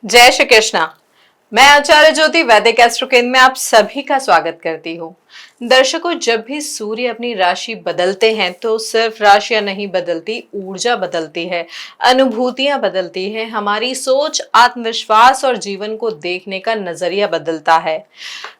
जय श्री कृष्णा। मैं आचार्य ज्योति वैदिक एस्ट्रो केंद्र में आप सभी का स्वागत करती हूँ। दर्शकों, जब भी सूर्य अपनी राशि बदलते हैं तो सिर्फ राशियां नहीं बदलती, ऊर्जा बदलती है, अनुभूतियां बदलती है, हमारी सोच, आत्मविश्वास और जीवन को देखने का नजरिया बदलता है।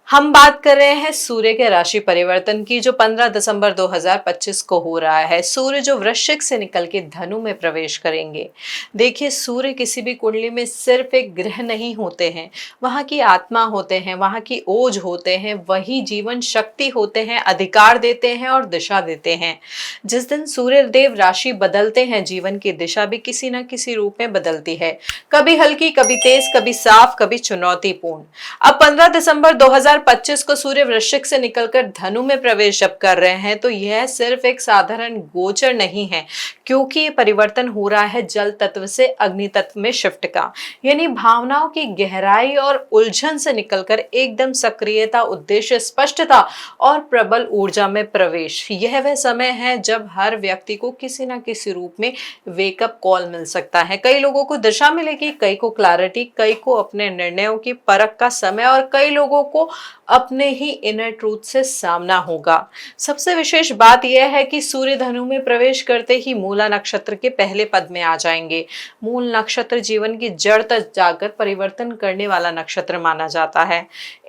हम बात कर रहे हैं सूर्य के राशि परिवर्तन की, जो 15 दिसंबर 2025 को हो रहा है। सूर्य जो वृश्चिक से निकल के धनु में प्रवेश करेंगे। देखिए, सूर्य किसी भी कुंडली में सिर्फ एक ग्रह नहीं होते हैं, वहां की आत्मा होते हैं, वहां की ओज होते हैं, वही जीवन शक्ति होते हैं, अधिकार देते हैं और दिशा देते हैं। जिस दिन सूर्य देव राशि बदलते हैं, जीवन की दिशा भी किसी न किसी रूप में बदलती है। कभी हल्की, कभी तेज, कभी साफ, कभी चुनौतीपूर्ण। अब 15 दिसंबर 2025 को सूर्य वृश्चिक से निकलकर धनु में प्रवेश जब कर रहे हैं, तो यह सिर्फ एक साधारण गोचर नहीं है, क्योंकि ये परिवर्तन हो रहा है जल तत्व से अग्नि तत्व में शिफ्ट का। यानी भावनाओं की गहराई और उलझन से निकलकर एकदम सक्रियता, उद्देश्य, स्पष्टता और प्रबल ऊर्जा में प्रवेश। यह वह समय है जब हर व्यक्ति को किसी न किसी रूप में वेकअप कॉल मिल सकता है। कई लोगों को दिशा मिलेगी, कई को क्लैरिटी, कई को अपने निर्णयों की परख का समय और कई लोगों को अपने ही इनर ट्रूथ से सामना होगा। सबसे विशेष बात यह है कि सूर्य धनु में प्रवेश करते ही मूला नक्षत्र के पहले पद में आ जाएंगे। मूल नक्षत्र जीवन की जड़ तक जाकर परिवर्तन करने वाला नक्षत्र माना जाता है।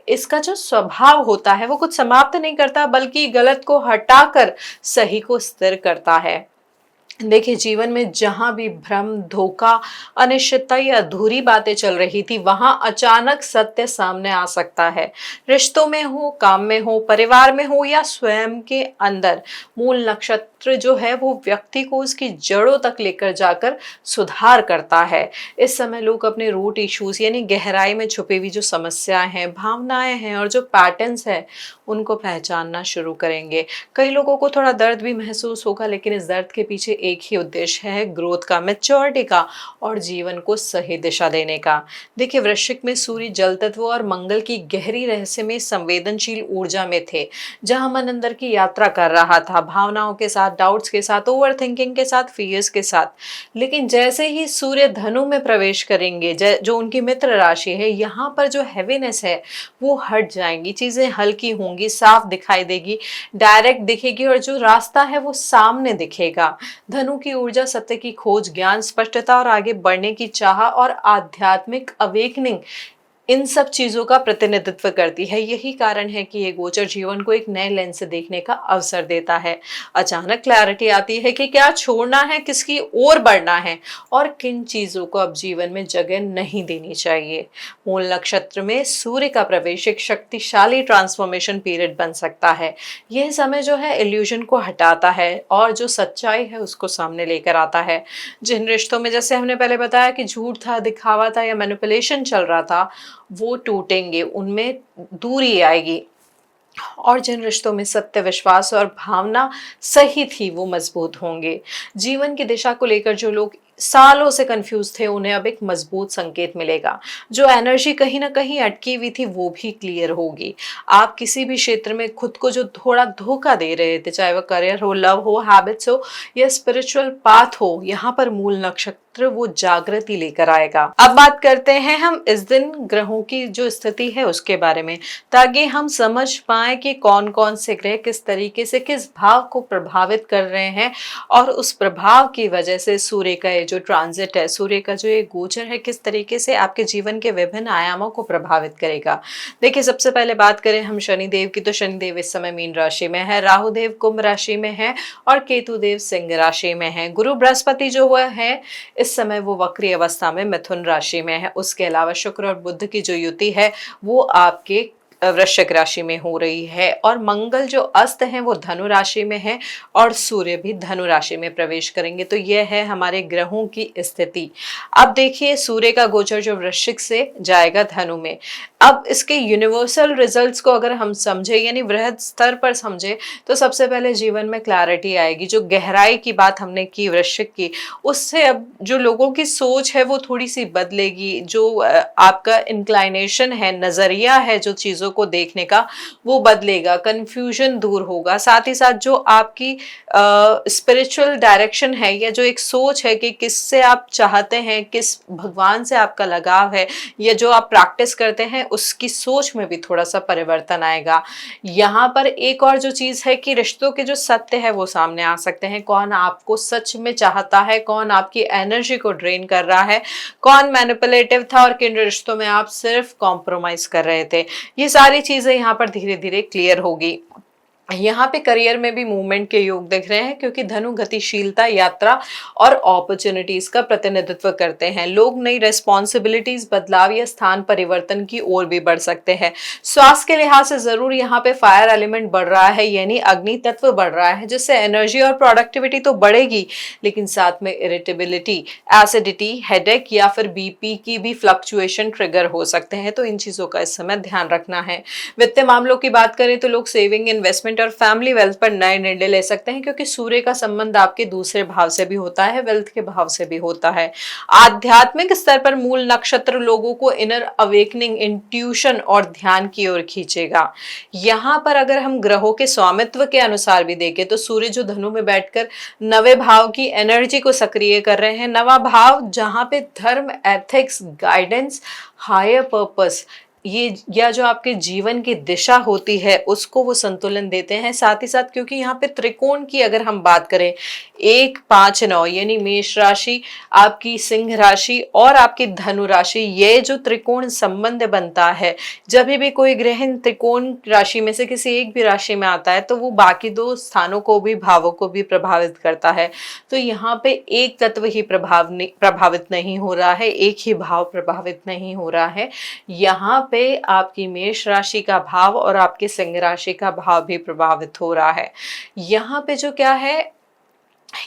इसका जो स्वभाव होता है वो कुछ समाप्त नहीं करता, बल्कि गलत को हटाकर सही को स्थिर करता है। देखिए, जीवन में जहां भी भ्रम, धोखा, अनिश्चितता या अधूरी बातें चल रही थी, वहां अचानक सत्य सामने आ सकता है। रिश्तों में हो, काम में हो, परिवार में हो या स्वयं के अंदर, मूल नक्षत्र जो है वो व्यक्ति को उसकी जड़ों तक लेकर जाकर सुधार करता है। इस समय लोग अपने रूट इश्यूज यानी गहराई में छुपी हुई जो समस्याएं हैं, भावनाएं हैं और जो पैटर्न्स है, उनको पहचानना शुरू करेंगे। कई लोगों को थोड़ा दर्द भी महसूस होगा, लेकिन इस दर्द के पीछे एक ही उद्देश्य है, ग्रोथ का, मैच्योरिटी का और जीवन को सही दिशा देने का। देखिए, वृश्चिक में सूर्य जल तत्व और मंगल की गहरी रहस्यमय संवेदनशील ऊर्जा में थे, जहां मन अंदर की यात्रा कर रहा था, भावनाओं के साथ, डाउट्स के साथ, ओवर थिंकिंग के साथ, फियर्स के साथ। लेकिन जैसे ही सूर्य धनु में प्रवेश करेंगे, जो उनकी मित्र राशि है, यहाँ पर जो हैवीनेस है वो हट जाएंगी, चीजें हल्की होंगी, साफ दिखाई देगी, डायरेक्ट दिखेगी और जो रास्ता है वो सामने दिखेगा। धनु की ऊर्जा सत्य की खोज, ज्ञान, स्पष्टता और आगे बढ़ने की चाह और आध्यात्मिक अवेकनिंग, इन सब चीजों का प्रतिनिधित्व करती है। यही कारण है कि ये गोचर जीवन को एक नए लेंस से देखने का अवसर देता है। अचानक क्लैरिटी आती है कि क्या छोड़ना है, किसकी ओर बढ़ना है और किन चीजों को अब जीवन में जगह नहीं देनी चाहिए। मूल नक्षत्र में सूर्य का प्रवेश एक शक्तिशाली ट्रांसफॉर्मेशन पीरियड बन सकता है। यह समय जो है इल्यूजन को हटाता है और जो सच्चाई है उसको सामने लेकर आता है। जिन रिश्तों में, जैसे हमने पहले बताया, कि झूठ था, दिखावा था या मैनिपुलेशन चल रहा था, वो टूटेंगे, उनमें दूरी आएगी। और जिन रिश्तों में सत्य, विश्वास और भावना सही थी, वो मजबूत होंगे। जीवन की दिशा को लेकर जो लोग सालों से कंफ्यूज थे, उन्हें अब एक मजबूत संकेत मिलेगा। जो एनर्जी कहीं ना कहीं अटकी हुई थी, वो भी क्लियर होगी। आप किसी भी क्षेत्र में खुद को जो थोड़ा धोखा दे रहे थे, चाहे वह करियर हो, लव हो, हैबिट्स हो या स्पिरिचुअल पाथ हो, यहाँ पर मूल नक्षत्र वो जागृति लेकर आएगा। अब बात करते हैं हम इस दिन ग्रहों की जो स्थिति है उसके बारे में, ताकि हम समझ पाए कि कौन कौन से ग्रह किस तरीके से किस भाव को प्रभावित कर रहे हैं और उस प्रभाव की वजह से सूर्य का जो ट्रांजिट है, सूर्य का जो ये गोचर है, किस तरीके से आपके जीवन के विभिन्न आयामों को प्रभावित करेगा। देखिए, सबसे पहले बात करें हम शनिदेव की, तो शनिदेव इस समय मीन राशि में है, राहु देव कुंभ राशि में है और केतु देव सिंह राशि में है। गुरु बृहस्पति जो हुआ है इस समय वो वक्री अवस्था में मिथुन राशि में है। उसके अलावा शुक्र और बुध की जो युति है वो आपके वृश्चिक राशि में हो रही है और मंगल जो अस्त है वो धनु राशि में है और सूर्य भी धनु राशि में प्रवेश करेंगे। तो यह है हमारे ग्रहों की स्थिति। अब देखिए, सूर्य का गोचर जो वृश्चिक से जाएगा धनु में, अब इसके यूनिवर्सल रिजल्ट्स को अगर हम समझे, यानी वृहद स्तर पर समझे, तो सबसे पहले जीवन में क्लैरिटी आएगी। जो गहराई की बात हमने की वृश्चिक की, उससे अब जो लोगों की सोच है वो थोड़ी सी बदलेगी। जो आपका इंक्लाइनेशन है, नजरिया है जो चीजों चीजों को देखने का वो बदलेगा, कंफ्यूजन दूर होगा। साथ ही साथ जो आपकी स्पिरिचुअल डायरेक्शन है या जो एक सोच है कि किससे आप चाहते हैं, किस भगवान से आपका लगाव है या जो आप प्रैक्टिस करते हैं, उसकी सोच में भी थोड़ा सा परिवर्तन आएगा। यहाँ पर एक और जो चीज है कि रिश्तों के जो सत्य है वो सामने आ सकते हैं। कौन आपको सच में चाहता है, कौन आपकी एनर्जी को ड्रेन कर रहा है, कौन मैनिपुलेटिव था और किन रिश्तों में आप सिर्फ कॉम्प्रोमाइज कर रहे थे, ये सारी चीजें यहाँ पर धीरे धीरे क्लियर होगी। यहाँ पे करियर में भी मूवमेंट के योग दिख रहे हैं, क्योंकि धनु गतिशीलता, यात्रा और अपॉर्चुनिटीज का प्रतिनिधित्व करते हैं। लोग नई रेस्पॉन्सिबिलिटीज, बदलाव या स्थान परिवर्तन की ओर भी बढ़ सकते हैं। स्वास्थ्य के लिहाज से जरूर यहाँ पे फायर एलिमेंट बढ़ रहा है, यानी अग्नि तत्व बढ़ रहा है, जिससे एनर्जी और प्रोडक्टिविटी तो बढ़ेगी, लेकिन साथ में इरिटेबिलिटी, एसिडिटी, हेडेक या फिर बीपी की भी फ्लक्चुएशन ट्रिगर हो सकते हैं। तो इन चीजों का इस समय ध्यान रखना है। वित्तीय मामलों की बात करें तो लोग सेविंग, इन्वेस्टमेंट और फैमिली वेल्थ पर नए निर्णय ले सकते हैं, क्योंकि सूर्य का संबंध आपके दूसरे भाव से भी होता है, वेल्थ के भाव से भी होता है। आध्यात्मिक स्तर पर मूल नक्षत्र लोगों को इनर अवेकनिंग, इंट्यूशन और ध्यान की ओर खींचेगा। यहाँ पर अगर हम ग्रहों के स्वामित्व के अनुसार भी देखें तो सूर्य जो धनु में बैठकर नवे भाव की एनर्जी को सक्रिय कर रहे हैं। नवा भाव जहां पे धर्म, एथिक्स, गाइडेंस, हायर पर्पस, ये या जो आपके जीवन की दिशा होती है उसको वो संतुलन देते हैं। साथ ही साथ क्योंकि यहाँ पे त्रिकोण की अगर हम बात करें, 1, 5, 9 यानी मेष राशि, आपकी सिंह राशि और आपकी धनु राशि, ये जो त्रिकोण संबंध बनता है, जब भी कोई ग्रह त्रिकोण राशि में से किसी एक भी राशि में आता है तो वो बाकी दो स्थानों को भी, भावों को भी प्रभावित करता है। तो यहाँ पे एक तत्व ही प्रभावित नहीं हो रहा है, एक ही भाव प्रभावित नहीं हो रहा है। यहाँ पे आपकी मेष राशि का भाव और आपके सिंह राशि का भाव भी प्रभावित हो रहा है। यहाँ पे जो क्या है,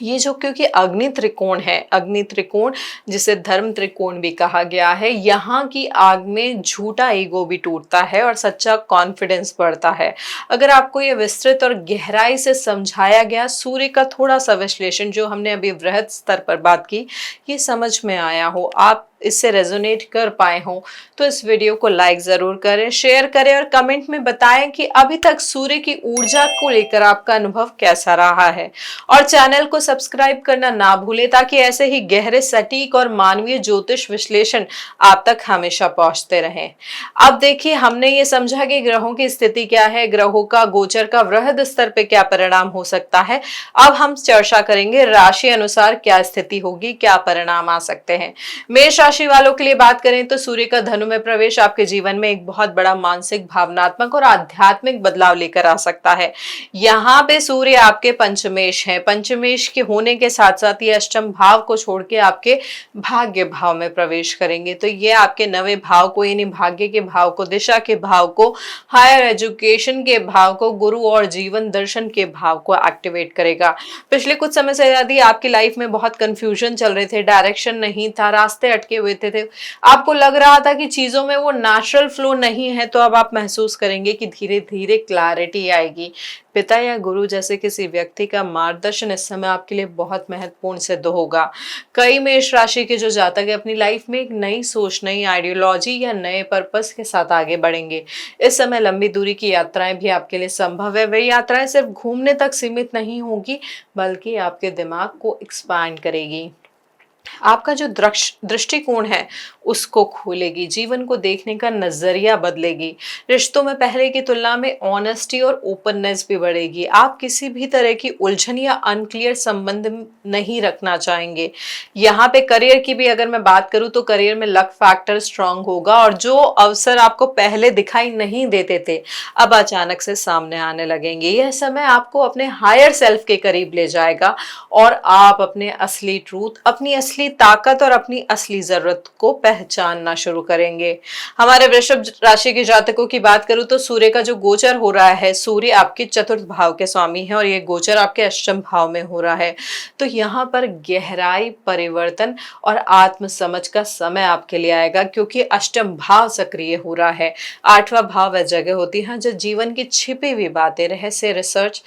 ये जो क्योंकि अग्नि त्रिकोण है, अग्नि त्रिकोण जिसे धर्म त्रिकोण भी कहा गया है, यहाँ की आग में झूठा ईगो भी टूटता है और सच्चा कॉन्फिडेंस बढ़ता है। अगर आपको ये विस्तृत और गहराई से समझाया गया सूर्य का थोड़ा सा विश्लेषण जो हमने अभी वृहद स्तर पर बात की, ये समझ में आया हो, आप इससे रेजोनेट कर पाए हो, तो इस वीडियो को लाइक जरूर करें, शेयर करें और कमेंट में बताएं कि अभी तक सूर्य की ऊर्जा को लेकर आपका अनुभव कैसा रहा है। और चैनल को सब्सक्राइब करना ना भूलें, ताकि ऐसे ही गहरे, सटीक और मानवीय ज्योतिष विश्लेषण आप तक हमेशा पहुंचते रहें। अब देखिए, हमने ये समझा कि ग्रहों की स्थिति क्या है, ग्रहों का गोचर का वृहद स्तर पे क्या परिणाम हो सकता है। अब हम चर्चा करेंगे राशि अनुसार क्या स्थिति होगी, क्या परिणाम आ सकते हैं। मेष राशि वालों के लिए बात करें तो सूर्य का धनु में प्रवेश आपके जीवन में एक बहुत बड़ा मानसिक, भावनात्मक और आध्यात्मिक बदलाव लेकर आ सकता है। यहाँ पे सूर्य आपके पंचमेश है, पंचमेश के होने के साथ साथ ये अष्टम भाव को छोड़ के आपके भाग्य भाव में प्रवेश करेंगे। तो ये आपके नवे भाव को, यानी भाग्य के भाव को, दिशा के भाव को, हायर एजुकेशन के भाव को, गुरु और जीवन दर्शन के भाव को एक्टिवेट करेगा। पिछले कुछ समय से यदि आपकी लाइफ में बहुत कंफ्यूजन चल रहे थे, डायरेक्शन नहीं था, रास्ते अटके हुए थे, आपको लग रहा था कि चीजों में वो नेचुरल फ्लो नहीं है, तो अब आप महसूस करेंगे कि धीरे धीरे क्लैरिटी आएगी। पिता या गुरु जैसे किसी व्यक्ति का मार्गदर्शन इस समय आपके लिए बहुत महत्वपूर्ण सिद्ध होगा। कई मेष राशि के जो जातक है अपनी लाइफ में एक नई सोच, नई आइडियोलॉजी या नए पर्पस के साथ आगे बढ़ेंगे। इस समय लंबी दूरी की यात्राएं भी आपके लिए संभव है। वे यात्राएं सिर्फ घूमने तक सीमित नहीं होगी, बल्कि आपके दिमाग को एक्सपैंड करेगी, आपका जो दृष्टिकोण है उसको खोलेगी, जीवन को देखने का नजरिया बदलेगी। रिश्तों में पहले की तुलना में ऑनेस्टी और ओपननेस भी बढ़ेगी। आप किसी भी तरह की उलझन या अनक्लियर संबंध नहीं रखना चाहेंगे। यहाँ पे करियर की भी अगर मैं बात करूँ तो करियर में लक फैक्टर स्ट्रांग होगा, और जो अवसर आपको पहले दिखाई नहीं देते थे अब अचानक से सामने आने लगेंगे। यह समय आपको अपने हायर सेल्फ के करीब ले जाएगा और आप अपने असली ट्रूथ, अपनी असली ताकत और अपनी असली जरूरत को पहचानना शुरू करेंगे। हमारे वृषभ राशि के जातकों की बात करूं तो सूर्य का जो गोचर हो रहा है, सूर्य आपके चतुर्थ भाव के स्वामी है और ये गोचर आपके अष्टम भाव में हो रहा है। तो यहाँ पर गहराई, परिवर्तन और आत्म समझ का समय आपके लिए आएगा, क्योंकि अष्टम भाव सक्रिय हो रहा है। आठवां भाव वह जगह होती है जो जीवन की छिपी हुई बातें, रहस्य, रिसर्च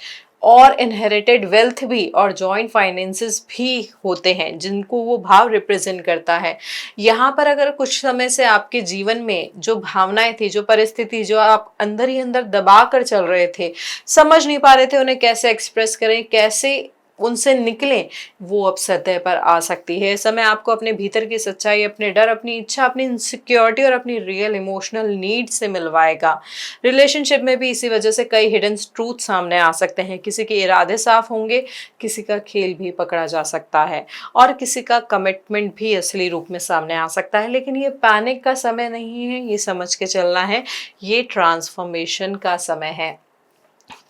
और इनहेरिटेड वेल्थ भी और जॉइंट फाइनेंसेस भी होते हैं जिनको वो भाव रिप्रेजेंट करता है। यहाँ पर अगर कुछ समय से आपके जीवन में जो भावनाएं थी, जो परिस्थिति, जो आप अंदर ही अंदर दबा कर चल रहे थे, समझ नहीं पा रहे थे उन्हें कैसे एक्सप्रेस करें, कैसे उनसे निकलें, वो अब सतह पर आ सकती है। इस समय आपको अपने भीतर की सच्चाई, अपने डर, अपनी इच्छा, अपनी इनसिक्योरिटी और अपनी रियल इमोशनल नीड से मिलवाएगा। रिलेशनशिप में भी इसी वजह से कई हिडन ट्रूथ सामने आ सकते हैं। किसी के इरादे साफ होंगे, किसी का खेल भी पकड़ा जा सकता है और किसी का कमिटमेंट भी असली रूप में सामने आ सकता है। लेकिन ये पैनिक का समय नहीं है, ये समझ के चलना है, ये ट्रांसफॉर्मेशन का समय है।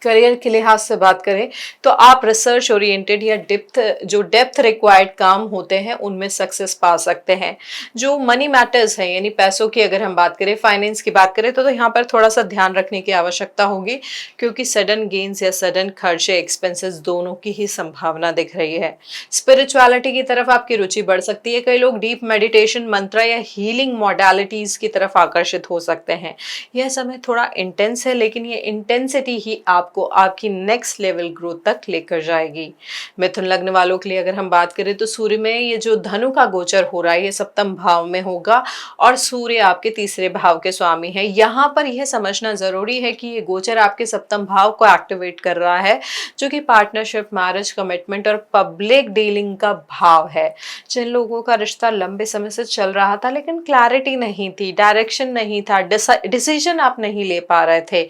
करियर के लिहाज से बात करें तो आप रिसर्च ओरिएंटेड या डेप्थ रिक्वायर्ड काम होते हैं उनमें सक्सेस पा सकते हैं। जो मनी मैटर्स है, यानी पैसों की अगर हम बात करें, फाइनेंस की बात करें, तो यहाँ पर थोड़ा सा ध्यान रखने की आवश्यकता होगी, क्योंकि सडन गेन्स या सडन खर्चे, एक्सपेंसेस दोनों की ही संभावना दिख रही है। स्पिरिचुअलिटी की तरफ आपकी रुचि बढ़ सकती है। कई लोग डीप मेडिटेशन, मंत्रा या हीलिंग मॉडलिटीज की तरफ आकर्षित हो सकते हैं। यह समय थोड़ा इंटेंस है, लेकिन ये इंटेंसिटी ही आपको आपकी नेक्स्ट लेवल ग्रोथ तक लेकर जाएगी। मिथुन लग्न वालों के लिए अगर हम बात करें तो सूर्य में ये जो धनु का गोचर हो रहा है, ये सप्तम भाव में होगा और सूर्य आपके तीसरे भाव के स्वामी है। यहाँ पर यह समझना जरूरी है कि ये गोचर आपके सप्तम भाव को एक्टिवेट कर रहा है, जो कि पार्टनरशिप, मैरिज, कमिटमेंट और पब्लिक डीलिंग का भाव है। जिन लोगों का रिश्ता लंबे समय से चल रहा था लेकिन क्लैरिटी नहीं थी, डायरेक्शन नहीं था, डिसीजन आप नहीं ले पा रहे थे,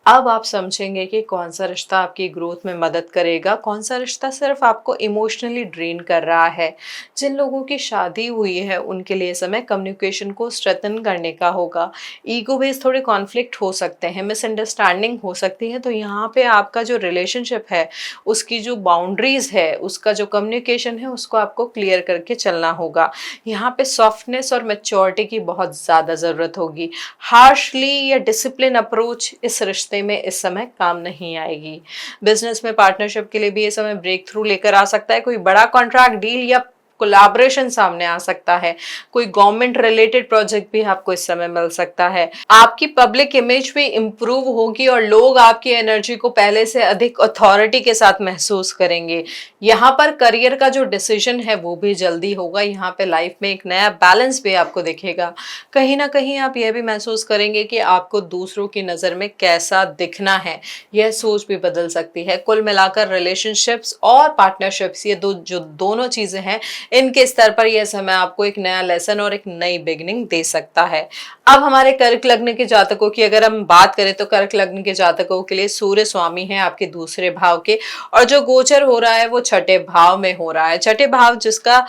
अब आप समझेंगे कि कौन सा रिश्ता आपकी ग्रोथ में मदद करेगा, कौन सा रिश्ता सिर्फ आपको इमोशनली ड्रेन कर रहा है। जिन लोगों की शादी हुई है उनके लिए समय कम्युनिकेशन को स्ट्रेंथन करने का होगा। ईगो बेस्ड थोड़े कॉन्फ्लिक्ट हो सकते हैं, मिसअंडरस्टैंडिंग हो सकती है, तो यहाँ पे आपका जो रिलेशनशिप है, उसकी जो बाउंड्रीज है, उसका जो कम्युनिकेशन है, उसको आपको क्लियर करके चलना होगा। यहाँ पे सॉफ्टनेस और मैच्योरिटी की बहुत ज़्यादा ज़रूरत होगी। हार्शली या डिसिप्लिन अप्रोच इस रिश्ते में इस समय काम नहीं आएगी। बिजनेस में पार्टनरशिप के लिए भी ये समय ब्रेक थ्रू लेकर आ सकता है। कोई बड़ा कॉन्ट्रैक्ट, डील या कोलैबोरेशन सामने आ सकता है। कोई गवर्नमेंट रिलेटेड प्रोजेक्ट भी आपको इस समय मिल सकता है। आपकी पब्लिक इमेज भी इंप्रूव होगी और लोग आपकी एनर्जी को पहले से अधिक अथॉरिटी के साथ महसूस करेंगे। यहाँ पर करियर का जो डिसीजन है वो भी जल्दी होगा। यहाँ पे लाइफ में एक नया बैलेंस भी आपको दिखेगा। कहीं ना कहीं आप यह भी महसूस करेंगे कि आपको दूसरों की नज़र में कैसा दिखना है, यह सोच भी बदल सकती है। कुल मिलाकर रिलेशनशिप्स और पार्टनरशिप्स, ये दोनों चीजें हैं, इनके स्तर पर यह समय आपको एक नया लेसन और एक नई बिगिनिंग दे सकता है। अब हमारे कर्क लग्न के जातकों की अगर हम बात करें तो कर्क लग्न के जातकों के लिए सूर्य स्वामी है आपके दूसरे भाव के, और जो गोचर हो रहा है वो छठे भाव में हो रहा है। छठे भाव जिसका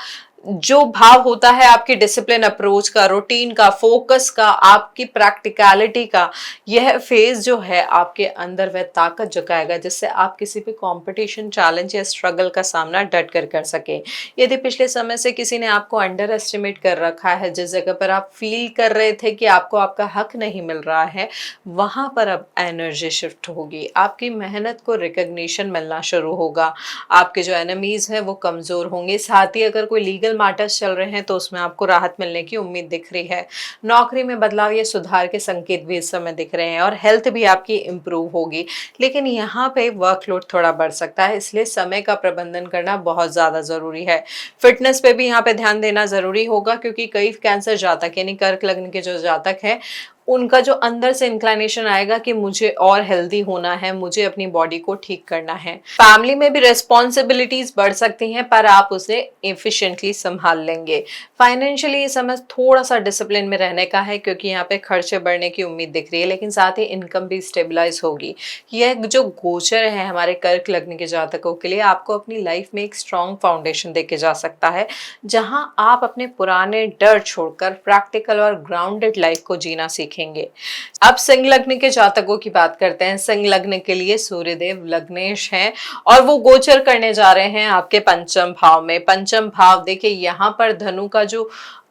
जो भाव होता है आपकी डिसिप्लिन अप्रोच का, रूटीन का, फोकस का, आपकी प्रैक्टिकलिटी का, यह फेज जो है आपके अंदर वह ताकत जगाएगा जिससे आप किसी भी कंपटीशन, चैलेंज या स्ट्रगल का सामना डट कर कर सके। यदि पिछले समय से किसी ने आपको अंडर एस्टिमेट कर रखा है, जिस जगह पर आप फील कर रहे थे कि आपको आपका हक नहीं मिल रहा है, वहां पर अब एनर्जी शिफ्ट होगी। आपकी मेहनत को रिकग्निशन मिलना शुरू होगा। आपके जो एनिमीज हैं वो कमजोर होंगे। साथ ही अगर कोई लीगल मैटर्स चल रहे हैं तो उसमें आपको राहत मिलने की उम्मीद दिख रही है। नौकरी में बदलाव या सुधार के संकेत भी इस समय दिख रहे हैं और हेल्थ भी आपकी इंप्रूव होगी। लेकिन यहाँ पे वर्कलोड थोड़ा बढ़ सकता है, इसलिए समय का प्रबंधन करना बहुत ज्यादा जरूरी है। फिटनेस पे भी यहाँ पे ध्यान देना जरूरी होगा, क्योंकि कई कैंसर जातक यानी कर्क लग्न के जो जातक है उनका जो अंदर से इंक्लाइनेशन आएगा कि मुझे और हेल्दी होना है, मुझे अपनी बॉडी को ठीक करना है। फैमिली में भी रिस्पॉन्सिबिलिटीज बढ़ सकती हैं, पर आप उसे एफिशिएंटली संभाल लेंगे। फाइनेंशियली ये समय थोड़ा सा डिसिप्लिन में रहने का है, क्योंकि यहाँ पे खर्चे बढ़ने की उम्मीद दिख रही है, लेकिन साथ ही इनकम भी स्टेबलाइज होगी। यह जो गोचर है हमारे कर्क लग्न के जातकों के लिए आपको अपनी लाइफ में एक स्ट्रॉन्ग फाउंडेशन देके जा सकता है, जहां आप अपने पुराने डर छोड़कर प्रैक्टिकल और ग्राउंडेड लाइफ को जीना सीखेंगे। अब सिंह लग्न के जातकों की बात करते हैं। सिंह लग्न के लिए सूर्यदेव लग्नेश हैं और वो गोचर करने जा रहे हैं आपके पंचम भाव में। पंचम भाव देखिए, यहाँ पर धनु का जो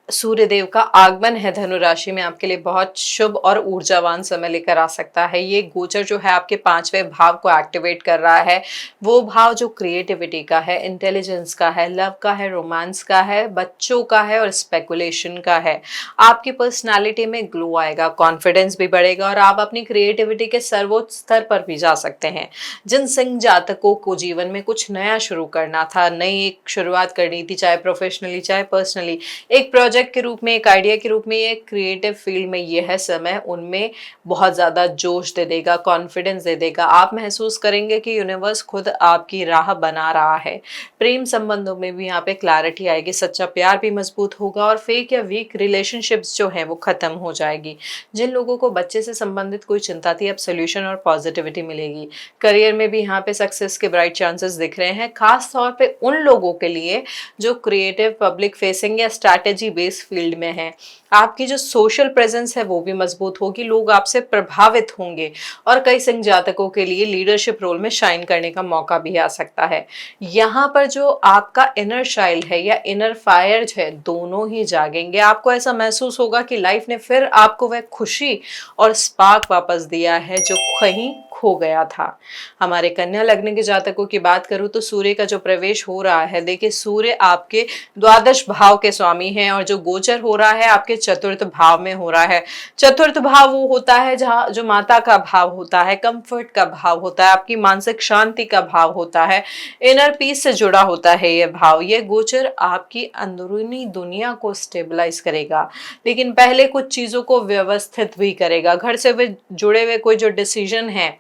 सूर्य देव का आगमन है धनु राशि में आपके लिए बहुत शुभ और ऊर्जावान समय लेकर आ सकता है। ये गोचर जो है आपके 5वें भाव को एक्टिवेट कर रहा है, वो भाव जो क्रिएटिविटी का है, इंटेलिजेंस का है, लव का है, रोमांस का है, बच्चों का है और स्पेकुलेशन का है। आपकी पर्सनालिटी में ग्लो आएगा, कॉन्फिडेंस भी बढ़ेगा और आप अपनी क्रिएटिविटी के सर्वोच्च स्तर पर भी जा सकते हैं। जिन सिंह जातकों को जीवन में कुछ नया शुरू करना था, नई एक शुरुआत करनी थी, चाहे प्रोफेशनली चाहे पर्सनली, एक प्रोजेक्ट के रूप में, एक आइडिया के रूप में, एक क्रिएटिव फील्ड में, यह है समय उनमें बहुत ज्यादा जोश दे देगा, कॉन्फिडेंस दे देगा। आप महसूस करेंगे कि यूनिवर्स खुद आपकी राह बना रहा है। प्रेम संबंधों में भी यहाँ पे क्लैरिटी आएगी, सच्चा प्यार भी मजबूत होगा और फेक या वीक रिलेशनशिप्स जो है वो खत्म हो जाएगी। जिन लोगों को बच्चे से संबंधित कोई चिंता थी, अब सोल्यूशन और पॉजिटिविटी मिलेगी। करियर में भी यहाँ पे सक्सेस के ब्राइट चांसेस दिख रहे हैं, खास तौर पे उन लोगों के लिए जो क्रिएटिव, पब्लिक फेसिंग या स्ट्रैटेजी बेस्ड फील्ड में है। आपकी जो सोशल प्रेजेंस है वो भी मजबूत होगी, लोग आपसे प्रभावित होंगे और कई सिंह जातकों के लिए लीडरशिप रोल में शाइन करने का मौका भी आ सकता है। यहाँ पर जो आपका इनर चाइल्ड है या इनर फायर है, दोनों ही जागेंगे। आपको ऐसा महसूस होगा कि लाइफ ने फिर आपको वह खुशी और स्पार्क वापस दिया है जो कहीं खो गया था। हमारे कन्या लग्न के जातकों की बात करूं तो सूर्य का जो प्रवेश हो रहा है, देखिए सूर्य आपके द्वादश भाव के स्वामी हैं और जो गोचर हो रहा है आपके चतुर्थ भाव में हो रहा है। चतुर्थ भाव वो होता है जहाँ जो माता का भाव होता है, कंफर्ट का भाव होता है, आपकी मानसिक शांति का भाव होता है, इनर पीस से जुड़ा होता है ये भाव। ये गोचर आपकी अंदरूनी दुनिया को स्टेबलाइज करेगा, लेकिन पहले कुछ चीजों को व्यवस्थित भी करेगा। घर से वे जुड़े हुए कोई जो डिसीजन है,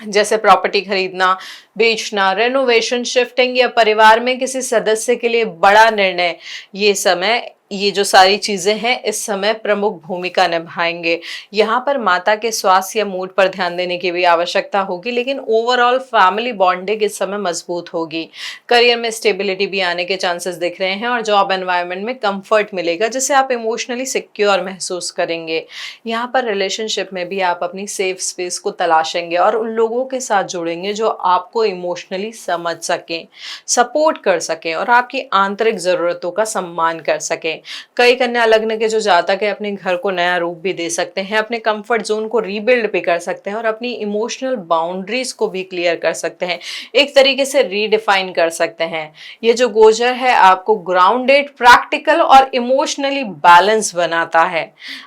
जैसे प्रॉपर्टी खरीदना, बेचना, रेनोवेशन, शिफ्टिंग या परिवार में किसी सदस्य के लिए बड़ा निर्णय, ये समय, ये जो सारी चीजें हैं इस समय प्रमुख भूमिका निभाएंगे। यहाँ पर माता के स्वास्थ्य या मूड पर ध्यान देने की भी आवश्यकता होगी, लेकिन ओवरऑल फैमिली बॉन्डिंग इस समय मजबूत होगी। करियर में स्टेबिलिटी भी आने के चांसेस दिख रहे हैं और जॉब एनवायरनमेंट में कंफर्ट मिलेगा, जिससे आप इमोशनली सिक्योर महसूस करेंगे। यहाँ पर रिलेशनशिप में भी आप अपनी सेफ स्पेस को तलाशेंगे और उन लोगों के साथ जुड़ेंगे जो आपको इमोशनली समझ सकें, सपोर्ट कर सकें और आपकी आंतरिक जरूरतों का सम्मान कर सकें। कई कन्या लग्न के जो जातक है अपने घर को नया रूप भी दे सकते हैं, अपने कंफर्ट जोन को रीबिल्ड भी कर सकते हैं और अपनी इमोशनल बाउंड्रीज को भी क्लियर कर सकते हैं, एक तरीके से रीडिफाइन कर सकते हैं। ये जो गोचर है आपको ग्राउंडेड, प्रैक्टिकल और इमोशनली बैलेंस बनाता है।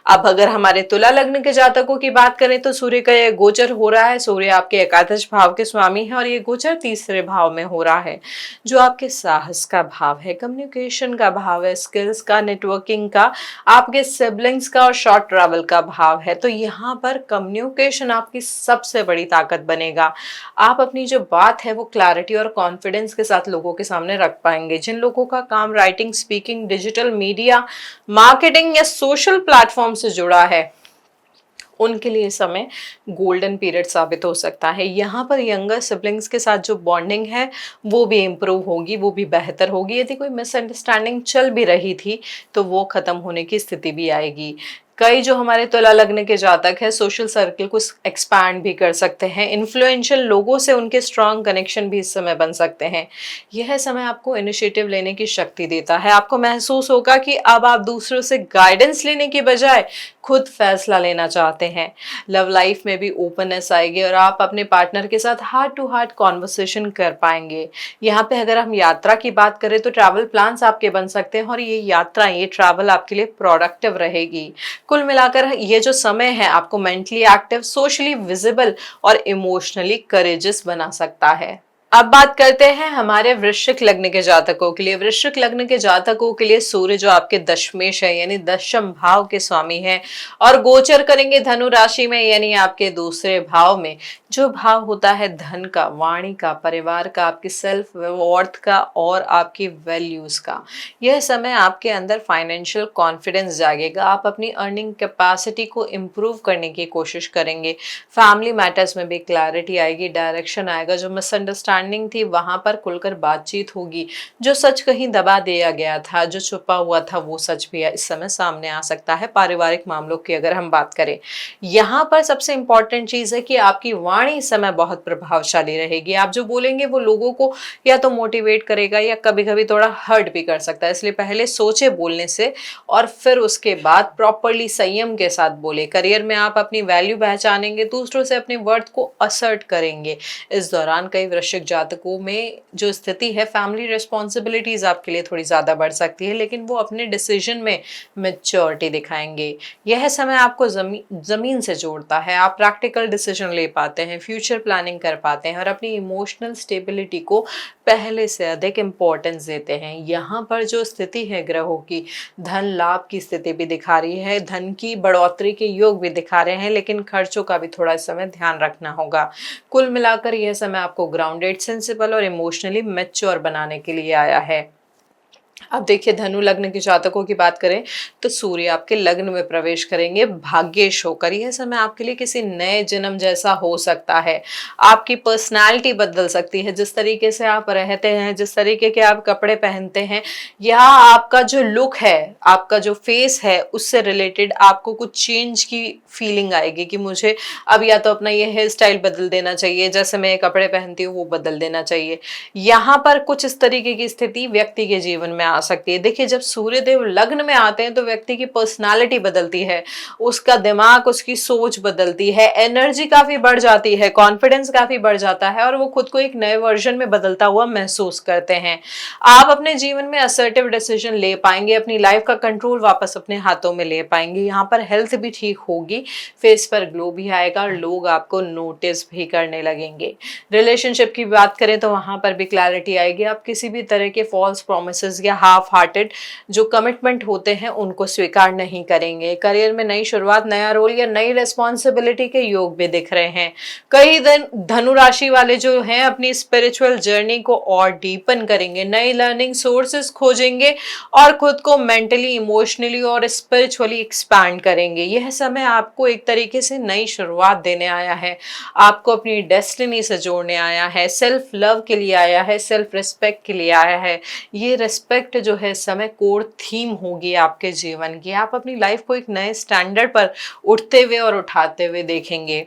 अब अगर हमारे तुला लग्न के जातकों की बात करें तो सूर्य का ये गोचर हो रहा है, सूर्य आपके एकादश भाव के स्वामी है और ये गोचर तीसरे भाव में हो रहा है, जो आपके साहस का भाव है, कम्युनिकेशन का भाव है, स्किल्स का, नेटवर्किंग का, आपके सिबलिंग्स का और शॉर्ट ट्रैवल का भाव है। तो यहाँ पर कम्युनिकेशन आपकी सबसे बड़ी ताकत बनेगा। आप अपनी जो बात है वो क्लैरिटी और कॉन्फिडेंस के साथ लोगों के सामने रख पाएंगे। जिन लोगों का काम writing, speaking, digital media, marketing या सोशल प्लेटफॉर्म से जुड़ा है, उनके लिए समय गोल्डन पीरियड साबित हो सकता है। यहाँ पर यंगर सिबलिंग्स के साथ जो बॉन्डिंग है वो भी इम्प्रूव होगी, वो भी बेहतर होगी। यदि कोई मिसअंडरस्टैंडिंग चल भी रही थी तो वो खत्म होने की स्थिति भी आएगी। कई जो हमारे तुला लग्न के जातक है सोशल सर्कल को एक्सपैंड भी कर सकते हैं, इन्फ्लुएंशियल लोगों से उनके स्ट्रॉन्ग कनेक्शन भी इस समय बन सकते हैं। यह समय आपको इनिशिएटिव लेने की शक्ति देता है। आपको महसूस होगा कि अब आप दूसरों से गाइडेंस लेने की बजाय खुद फैसला लेना चाहते हैं। लव लाइफ में भी ओपननेस आएगी और आप अपने पार्टनर के साथ हार्ट टू हार्ट कॉन्वर्सेशन कर पाएंगे। यहाँ पे अगर हम यात्रा की बात करें तो ट्रैवल प्लान्स आपके बन सकते हैं और ये यात्रा, ये ट्रैवल आपके लिए प्रोडक्टिव रहेगी। कुल मिलाकर ये जो समय है आपको मेंटली एक्टिव, सोशली विजिबल और इमोशनली करेजियस बना सकता है। अब बात करते हैं हमारे वृश्चिक लग्न के जातकों के लिए। वृश्चिक लग्न के जातकों के लिए सूर्य जो आपके दशमेश है यानी दशम भाव के स्वामी है और गोचर करेंगे धनु राशि में यानी आपके दूसरे भाव में, जो भाव होता है धन का, वाणी का, परिवार का, आपकी सेल्फ वर्थ का और आपकी वैल्यूज का। यह समय आपके अंदर फाइनेंशियल कॉन्फिडेंस जागेगा। आप अपनी अर्निंग कैपेसिटी को इम्प्रूव करने की कोशिश करेंगे। फैमिली मैटर्स में भी क्लैरिटी आएगी, डायरेक्शन आएगा। जो मिसअंडरस्टैंडिंग मिसअंडरस्टैंडिंग थी वहां पर खुलकर बातचीत होगी। जो सच कहीं दबा दिया गया था, जो छुपा हुआ था, वो सच भी इस समय सामने आ सकता है। पारिवारिक मामलों की अगर हम बात करें, यहाँ पर सबसे इंपॉर्टेंट चीज है कि आपकी वाणी इस समय बहुत प्रभावशाली रहेगी। आप जो बोलेंगे वो लोगों को या तो मोटिवेट करेगा या कभी कभी थोड़ा हर्ट भी कर सकता है, इसलिए पहले सोचे बोलने से और फिर उसके बाद प्रॉपरली संयम के साथ बोले। करियर में आप अपनी वैल्यू पहचानेंगे, दूसरों से अपने वर्थ को असर्ट करेंगे। इस दौरान कई वृश्चिक जातकों में जो स्थिति है, फैमिली रिस्पॉन्सिबिलिटीज आपके लिए थोड़ी ज्यादा बढ़ सकती है, लेकिन वो अपने डिसीजन में मेच्योरिटी दिखाएंगे। यह समय आपको जमीन से जोड़ता है। आप प्रैक्टिकल डिसीजन ले पाते हैं, फ्यूचर प्लानिंग कर पाते हैं और अपनी इमोशनल स्टेबिलिटी को पहले से अधिक इंपॉर्टेंस देते हैं। यहाँ पर जो स्थिति है ग्रहों की, धन लाभ की स्थिति भी दिखा रही है, धन की बढ़ोतरी के योग भी दिखा रहे हैं, लेकिन खर्चों का भी थोड़ा इस समय ध्यान रखना होगा। कुल मिलाकर यह समय आपको ग्राउंडेड, सेंसिबल और इमोशनली मैच्योर बनाने के लिए आया है। अब देखिए, धनु लग्न के जातकों की बात करें तो सूर्य आपके लग्न में प्रवेश करेंगे भाग्येश होकर। यह समय आपके लिए किसी नए जन्म जैसा हो सकता है। आपकी पर्सनालिटी बदल सकती है, जिस तरीके से आप रहते हैं, जिस तरीके के आप कपड़े पहनते हैं, या आपका जो लुक है, आपका जो फेस है, उससे रिलेटेड आपको कुछ चेंज की फीलिंग आएगी कि मुझे अब या तो अपना ये हेयर स्टाइल बदल देना चाहिए, जैसे मैं कपड़े पहनती हूँ वो बदल देना चाहिए। यहाँ पर कुछ इस तरीके की स्थिति व्यक्ति के जीवन में आ सकती है। देखिए, जब सूर्य देव लग्न में आते हैं तो व्यक्ति की पर्सनालिटी बदलती है, उसका दिमाग, उसकी सोच बदलती है, एनर्जी काफी बढ़ जाती है, कॉन्फिडेंस काफी बढ़ जाता है और वो खुद को एक नए वर्जन में बदलता हुआ महसूस करते हैं। आप अपने जीवन में असर्टिव डिसीजन ले पाएंगे, अपनी लाइफ का कंट्रोल वापस अपने हाथों में ले पाएंगे। यहाँ पर हेल्थ भी ठीक होगी, फेस पर ग्लो भी आएगा और लोग आपको नोटिस भी करने लगेंगे। रिलेशनशिप की बात करें तो वहां पर भी क्लैरिटी आएगी। आप किसी भी तरह के फॉल्स प्रोमिसेस या हाफ हार्टेड जो कमिटमेंट होते हैं उनको स्वीकार नहीं करेंगे। करियर में नई शुरुआत, नया रोल या नई रिस्पॉन्सिबिलिटी के योग भी दिख रहे हैं। कई दिन धनु राशि वाले जो हैं अपनी स्पिरिचुअल जर्नी को और डीपन करेंगे, नई लर्निंग सोर्सेस खोजेंगे और खुद को मेंटली, इमोशनली और स्पिरिचुअली एक्सपैंड करेंगे। यह समय आपको एक तरीके से नई शुरुआत देने आया है, आपको अपनी डेस्टिनी से जोड़ने आया है, सेल्फ लव के लिए आया है, सेल्फ रिस्पेक्ट के लिए आया है। ये रिस्पेक्ट जो है समय कोर थीम होगी आपके जीवन की। आप अपनी लाइफ को एक नए स्टैंडर्ड पर उठते हुए और उठाते हुए देखेंगे।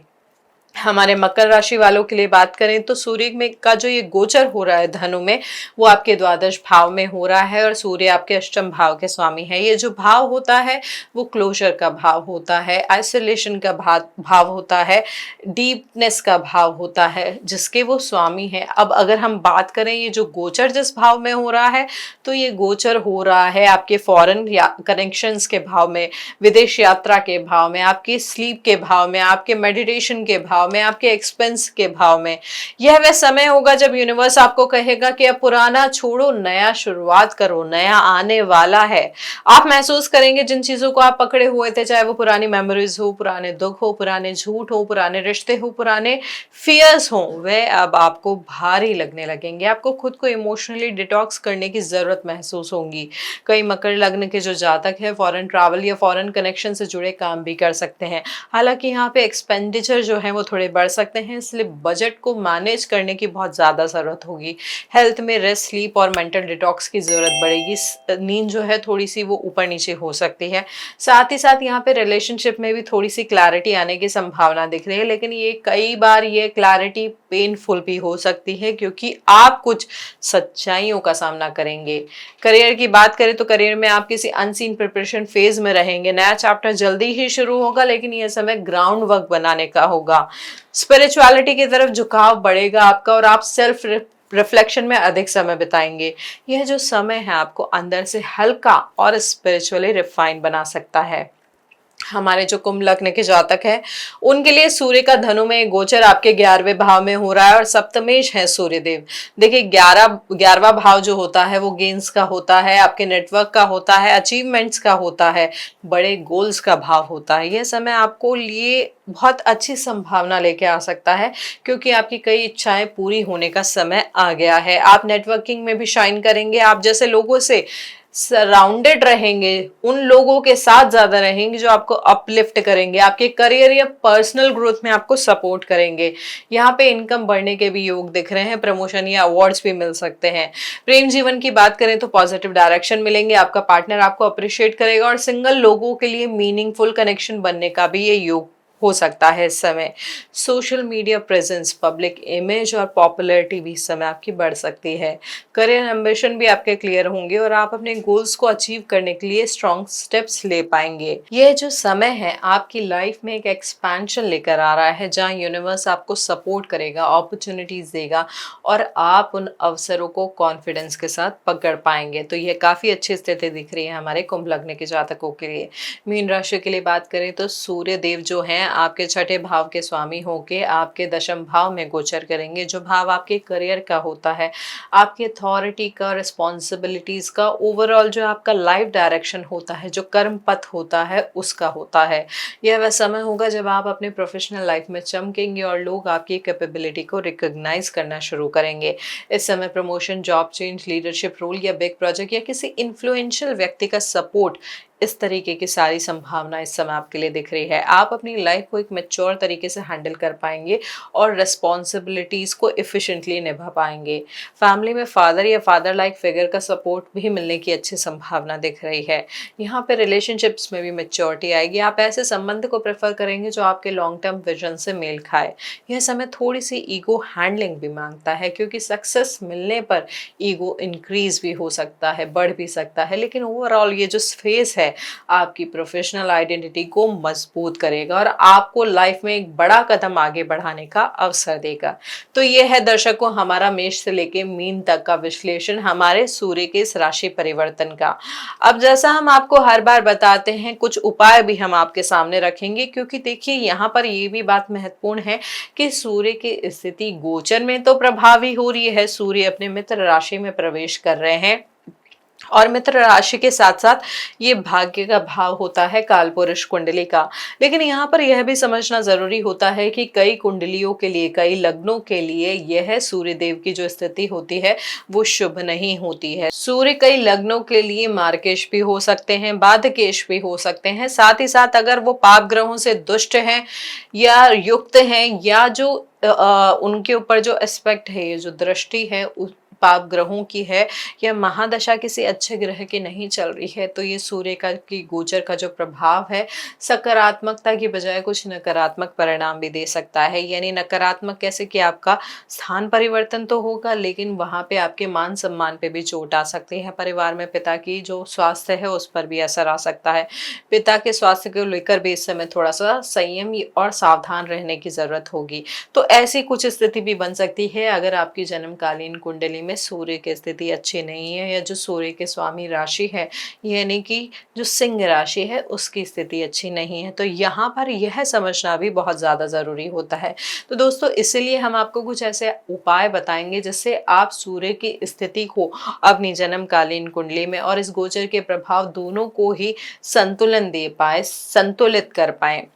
हमारे मकर राशि वालों के लिए बात करें तो सूर्य में का जो ये गोचर हो रहा है धनु में, वो आपके द्वादश भाव में हो रहा है और सूर्य आपके अष्टम भाव के स्वामी है। ये जो भाव होता है वो क्लोजर का भाव होता है, आइसोलेशन का भाव होता है, डीपनेस का भाव होता है, जिसके वो स्वामी है। अब अगर हम बात करें ये जो गोचर जिस भाव में हो रहा है, तो ये गोचर हो रहा है आपके फॉरेन कनेक्शंस के भाव में, विदेश यात्रा के भाव में, आपके स्लीप के भाव में, आपके मेडिटेशन के भाव में, आपके एक्सपेंस के भाव में। यह वह समय होगा जब यूनिवर्स आपको कहेगा कि अब पुराना छोड़ो, नया शुरुआत करो, नया आने वाला है। आप महसूस करेंगे जिन चीजों को आप पकड़े हुए थे, चाहे वो पुरानी मेमोरीज हो, पुराने दुख हो, पुराने झूठ हो, पुराने रिश्ते हो, पुराने फियर्स हो, वे अब आपको भारी लगने लगेंगे। आपको खुद को इमोशनली डिटॉक्स करने की जरूरत महसूस होगी। कई मकर लग्न के जो जातक है फॉरेन ट्रैवल या फॉरेन कनेक्शन से जुड़े काम भी कर सकते हैं। हालांकि यहाँ पे एक्सपेंडिचर जो है वो थोड़े बढ़ सकते हैं, इसलिए बजट को मैनेज करने की बहुत ज़्यादा ज़रूरत होगी। हेल्थ में रेस्ट, स्लीप और मेंटल डिटॉक्स की ज़रूरत बढ़ेगी। नींद जो है थोड़ी सी वो ऊपर नीचे हो सकती है। साथ ही साथ यहाँ पे रिलेशनशिप में भी थोड़ी सी क्लैरिटी आने की संभावना दिख रही है, लेकिन ये कई बार ये क्लैरिटी पेनफुल भी हो सकती है क्योंकि आप कुछ सच्चाइयों का सामना करेंगे। करियर की बात करें तो करियर में आप किसी अनसीन प्रिपरेशन फेज में रहेंगे। नया चैप्टर जल्दी ही शुरू होगा, लेकिन यह समय ग्राउंड वर्क बनाने का होगा। स्पिरिचुअलिटी की तरफ झुकाव बढ़ेगा आपका और आप सेल्फ रिफ्लेक्शन में अधिक समय बिताएंगे। यह जो समय है आपको अंदर से हल्का और स्पिरिचुअली रिफाइन बना सकता है। हमारे जो कुंभ लग्न के जातक हैं उनके लिए सूर्य का धनु में गोचर आपके 11वें भाव में हो रहा है और सप्तमेश है सूर्य देव। देखिए, 11वां भाव जो होता है वो गेन्स का होता है, आपके नेटवर्क का होता है, अचीवमेंट्स का होता है, बड़े गोल्स का भाव होता है। यह समय आपको लिए बहुत अच्छी संभावना लेके आ सकता है, क्योंकि आपकी कई इच्छाएं पूरी होने का समय आ गया है। आप नेटवर्किंग में भी शाइन करेंगे, आप जैसे लोगों से सराउंडेड रहेंगे, उन लोगों के साथ ज्यादा रहेंगे जो आपको अपलिफ्ट करेंगे, आपके करियर या पर्सनल ग्रोथ में आपको सपोर्ट करेंगे। यहाँ पे इनकम बढ़ने के भी योग दिख रहे हैं, प्रमोशन या अवार्ड्स भी मिल सकते हैं। प्रेम जीवन की बात करें तो पॉजिटिव डायरेक्शन मिलेंगे, आपका पार्टनर आपको अप्रिशिएट करेगा और सिंगल लोगों के लिए मीनिंगफुल कनेक्शन बनने का भी ये योग हो सकता है इस समय। Social media presence, public image और पॉपुलैरिटी भी इस समय आपकी बढ़ सकती है। करियर एम्बिशन भी आपके क्लियर होंगे और आप अपने गोल्स को अचीव करने के लिए स्ट्रॉन्ग स्टेप्स ले पाएंगे। ये जो समय है आपकी लाइफ में एक एक्सपेंशन लेकर आ रहा है, जहाँ यूनिवर्स आपको सपोर्ट करेगा, अपॉर्चुनिटीज देगा और आप उन अवसरों को कॉन्फिडेंस के साथ पकड़ पाएंगे। तो ये काफी अच्छी स्थिति दिख रही है हमारे कुंभ लग्न के जातकों के लिए। मीन राशि के लिए बात करें तो सूर्य देव जो हैं आपके छठे भाव के स्वामी होके आपके दशम भाव में गोचर करेंगे, जो भाव आपके करियर का होता है, आपकी अथॉरिटी का, रिस्पॉन्सिबिलिटीज का, ओवरऑल जो आपका लाइफ डायरेक्शन होता है, जो कर्म पथ होता है, उसका होता है। यह वह समय होगा जब आप अपने प्रोफेशनल लाइफ में चमकेंगे और लोग आपकी कैपेबिलिटी को रिकॉग्नाइज करना शुरू करेंगे। इस समय promotion, job change, leadership role या बिग प्रोजेक्ट या किसी इन्फ्लुएंशियल व्यक्ति का सपोर्ट, इस तरीके की सारी संभावना इस समय आपके लिए दिख रही है। आप अपनी लाइफ को एक मैच्योर तरीके से हैंडल कर पाएंगे और रिस्पॉन्सिबिलिटीज को एफिशिएंटली निभा पाएंगे। फैमिली में फादर या फादर लाइक फिगर का सपोर्ट भी मिलने की अच्छी संभावना दिख रही है। यहाँ पे रिलेशनशिप्स में भी मैच्योरिटी आएगी। आप ऐसे संबंध को प्रेफर करेंगे जो आपके लॉन्ग टर्म विजन से मेल खाए। यह समय थोड़ी सी ईगो हैंडलिंग भी मांगता है, क्योंकि सक्सेस मिलने पर ईगो इंक्रीज भी हो सकता है, बढ़ भी सकता है, लेकिन ओवरऑल ये जो फेस है आपकी प्रोफेशनल आइडेंटिटी को मजबूत करेगा और आपको लाइफ में एक बड़ा कदम आगे बढ़ाने का अवसर देगा। तो ये है दर्शकों हमारा मेष से लेके मीन तक का विश्लेषण हमारे सूर्य के इस राशि परिवर्तन का। अब जैसा हम आपको हर बार बताते हैं, कुछ उपाय भी हम आपके सामने रखेंगे, क्योंकि देखिए यहाँ पर ये भी बात महत्वपूर्ण है कि सूर्य की स्थिति गोचर में तो प्रभावी हो रही है, सूर्य अपने मित्र राशि में प्रवेश कर रहे हैं और मित्र राशि के साथ साथ ये भाग्य का भाव होता है कालपुरुष कुंडली का। लेकिन यहाँ पर यह भी समझना जरूरी होता है कि कई कुंडलियों के लिए, कई लग्नों के लिए यह सूर्य देव की जो स्थिति होती है वो शुभ नहीं होती है। सूर्य कई लग्नों के लिए मार्केश भी हो सकते हैं, बाधकेश भी हो सकते हैं। साथ ही साथ अगर वो पाप ग्रहों से दुष्ट हैं या युक्त हैं, या जो उनके ऊपर जो एस्पेक्ट है, ये जो दृष्टि है उस पाप ग्रहों की है, या महादशा किसी अच्छे ग्रह की नहीं चल रही है, तो ये सूर्य का की गोचर का जो प्रभाव है सकारात्मकता की बजाय कुछ नकारात्मक परिणाम भी दे सकता है। यानी नकारात्मक कैसे कि आपका स्थान परिवर्तन तो होगा, लेकिन वहां पे आपके मान सम्मान पे भी चोट आ सकती है। परिवार में पिता की जो स्वास्थ्य है उस पर भी असर आ सकता है। पिता के स्वास्थ्य को लेकर भी इस समय थोड़ा सा संयम और सावधान रहने की जरूरत होगी। तो ऐसी कुछ स्थिति भी बन सकती है अगर आपकी जन्मकालीन कुंडली में सूर्य की स्थिति अच्छी नहीं है, या जो सूर्य के स्वामी राशि है यानी कि जो सिंह राशि है उसकी स्थिति अच्छी नहीं है। तो यहाँ पर यह समझना भी बहुत ज्यादा जरूरी होता है। तो दोस्तों इसीलिए हम आपको कुछ ऐसे उपाय बताएंगे जिससे आप सूर्य की स्थिति को अपनी जन्मकालीन कुंडली में और इस गोचर के प्रभाव दोनों को ही संतुलन दे पाए, संतुलित कर पाए।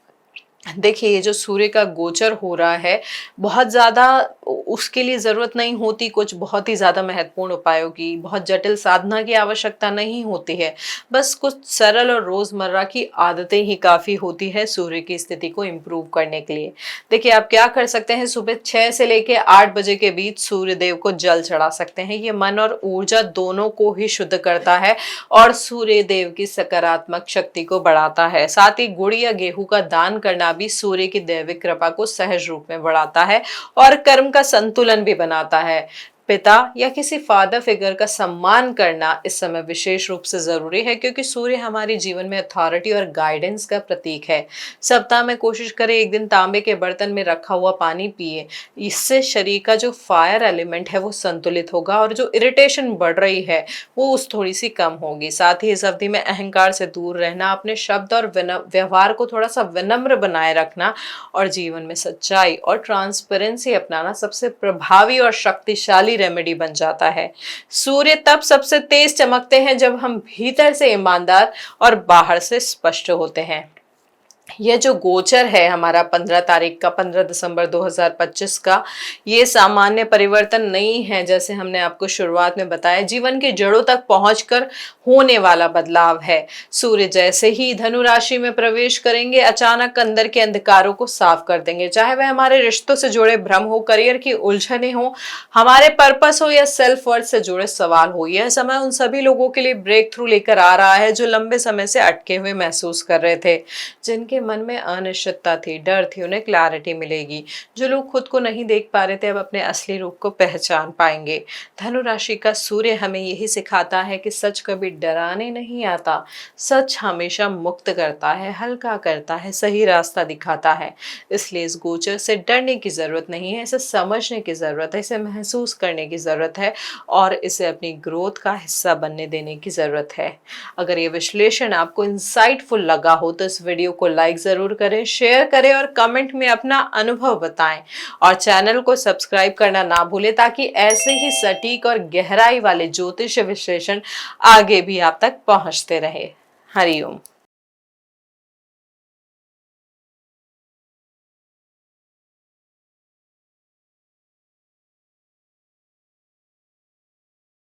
देखिए ये जो सूर्य का गोचर हो रहा है, बहुत ज्यादा उसके लिए जरूरत नहीं होती कुछ बहुत ही ज्यादा महत्वपूर्ण उपायों की, बहुत जटिल साधना की आवश्यकता नहीं होती है। बस कुछ सरल और रोजमर्रा की आदतें ही काफी होती है सूर्य की स्थिति को इम्प्रूव करने के लिए। देखिए आप क्या कर सकते हैं, सुबह 6 से लेके 8 बजे के बीच सूर्य देव को जल चढ़ा सकते हैं। ये मन और ऊर्जा दोनों को ही शुद्ध करता है और सूर्य देव की सकारात्मक शक्ति को बढ़ाता है। साथ ही गुड़ या गेहूं का दान करना भी सूर्य की दैविक कृपा को सहज रूप में बढ़ाता है और कर्म का संतुलन भी बनाता है। पिता या किसी फादर फिगर का सम्मान करना इस समय विशेष रूप से जरूरी है, क्योंकि सूर्य हमारे जीवन में अथॉरिटी और गाइडेंस का प्रतीक है। सप्ताह में कोशिश करें एक दिन तांबे के बर्तन में रखा हुआ पानी पिए। इससे शरीर का जो फायर एलिमेंट है वो संतुलित होगा और जो इरिटेशन बढ़ रही है वो उस थोड़ी सी कम होगी। साथ ही इस अवधि में अहंकार से दूर रहना, अपने शब्द और व्यवहार को थोड़ा सा विनम्र बनाए रखना और जीवन में सच्चाई और ट्रांसपेरेंसी अपनाना सबसे प्रभावी और शक्तिशाली रेमेडी बन जाता है। सूर्य तब सबसे तेज चमकते हैं जब हम भीतर से ईमानदार और बाहर से स्पष्ट होते हैं। यह जो गोचर है हमारा 15 तारीख का, 15 दिसंबर 2025 का, ये सामान्य परिवर्तन नहीं है। जैसे हमने आपको शुरुआत में बताया, जीवन की जड़ों तक पहुंचकर होने वाला बदलाव है। सूर्य जैसे ही धनु राशि में प्रवेश करेंगे, अचानक अंदर के अंधकारों को साफ कर देंगे। चाहे वह हमारे रिश्तों से जुड़े भ्रम हो, करियर की उलझने हो, हमारे पर्पस हो या सेल्फ वर्थ से जुड़े सवाल हो, यह समय उन सभी लोगों के लिए ब्रेक थ्रू लेकर आ रहा है जो लंबे समय से अटके हुए महसूस कर रहे थे, जिनके मन में अनिश्चितता थी, डर थी, उन्हें क्लैरिटी मिलेगी। जो लोग खुद को नहीं देख पा रहे थे, अब अपने असली रूप को पहचान पाएंगे। धनु राशि का सूर्य हमें यही सिखाता है कि सच कभी डराने नहीं आता, सच हमेशा मुक्त करता है, हल्का करता है, सही रास्ता दिखाता है। इसलिए इस गोचर से डरने की जरूरत नहीं है, इसे समझने की जरूरत है, इसे महसूस करने की जरूरत है और इसे अपनी ग्रोथ का हिस्सा बनने देने की जरूरत है। अगर ये विश्लेषण आपको इंसाइटफुल लगा हो तो इस वीडियो को लाइक जरूर करें, शेयर करें और कमेंट में अपना अनुभव बताएं और चैनल को सब्सक्राइब करना ना भूलें, ताकि ऐसे ही सटीक और गहराई वाले ज्योतिष विश्लेषण आगे भी आप तक पहुंचते रहे। हरिओम।